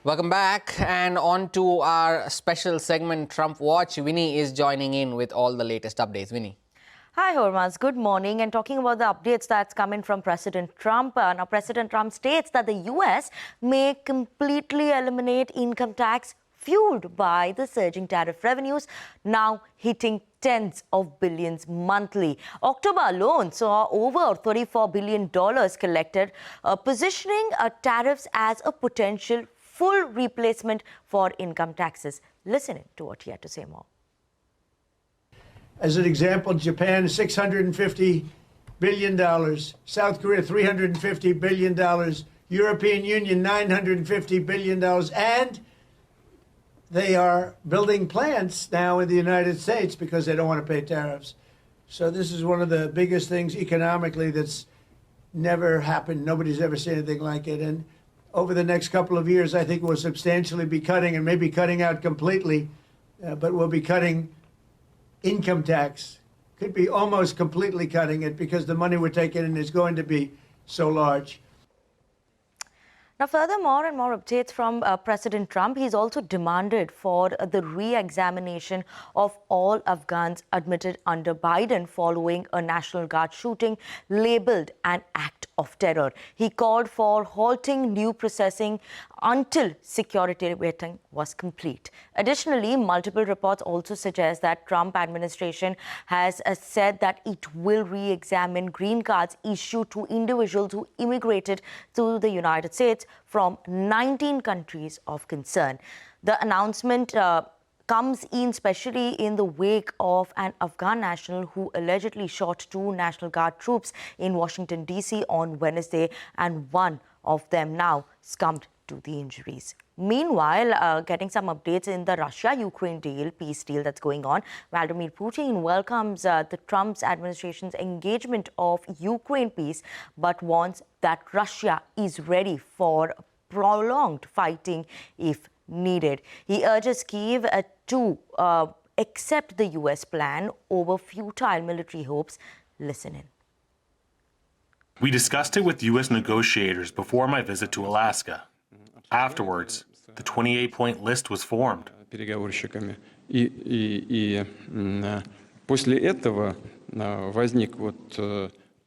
Welcome back, and on to our special segment, Trump Watch. Vinnii is joining in with all the latest updates. Vinnii. Hi, Hormaz. Good morning. And talking about the updates that's coming from President Trump. Now, President Trump states that the U.S. may completely eliminate income tax fueled by the surging tariff revenues, now hitting tens of billions monthly. October alone saw over $34 billion collected, positioning tariffs as a potential full replacement for income taxes. Listen to what he had to say more. As an example, Japan, $650 billion, South Korea, $350 billion, European Union, $950 billion, and they are building plants now in the United States because they don't want to pay tariffs. So this is one of the biggest things economically that's never happened. Nobody's ever seen anything like it. And over the next couple of years, I think we'll substantially be cutting, and maybe cutting out completely, but we'll be cutting income tax. Could be almost completely cutting it because the money we're taking in is going to be so large. Now, further, more and more updates from President Trump. He's also demanded for the re-examination of all Afghans admitted under Biden following a National Guard shooting labeled an act of terror. He called for halting new processing until security vetting was complete. Additionally, multiple reports also suggest that Trump administration has said that it will re-examine green cards issued to individuals who immigrated to the United States from 19 countries of concern. The announcement comes in especially in the wake of an Afghan national who allegedly shot two National Guard troops in Washington, D.C. on Wednesday, and one of them now succumbed to the injuries. Meanwhile, getting some updates in the Russia-Ukraine peace deal that's going on. Vladimir Putin welcomes the Trump's administration's engagement of Ukraine peace, but warns that Russia is ready for prolonged fighting if needed. He urges Kyiv to accept the U.S. plan over futile military hopes. Listen in. We discussed it with U.S. negotiators before my visit to Alaska. Afterwards, the 28-point list was formed.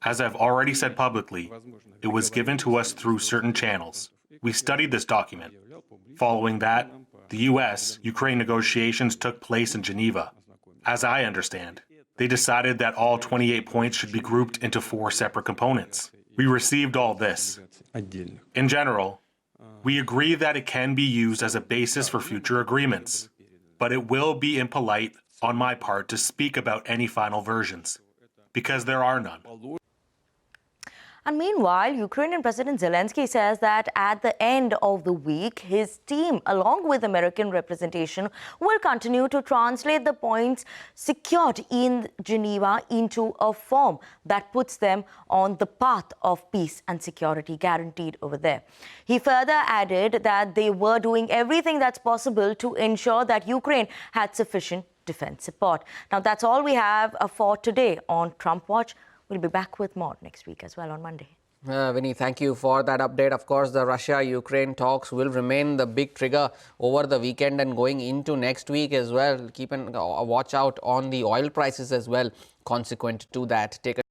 As I've already said publicly, it was given to us through certain channels. We studied this document. Following that, the U.S.-Ukraine negotiations took place in Geneva. As I understand, they decided that all 28 points should be grouped into 4 separate components. We received all this. In general, we agree that it can be used as a basis for future agreements, but it will be impolite on my part to speak about any final versions, because there are none. And meanwhile, Ukrainian President Zelensky says that at the end of the week, his team, along with American representation, will continue to translate the points secured in Geneva into a form that puts them on the path of peace and security guaranteed over there. He further added that they were doing everything that's possible to ensure that Ukraine had sufficient defense support. Now, that's all we have for today on Trump Watch. We'll be back with more next week as well on Monday. Vinnii, thank you for that update. Of course, the Russia-Ukraine talks will remain the big trigger over the weekend and going into next week as well. Keep a watch out on the oil prices as well, consequent to that. Take a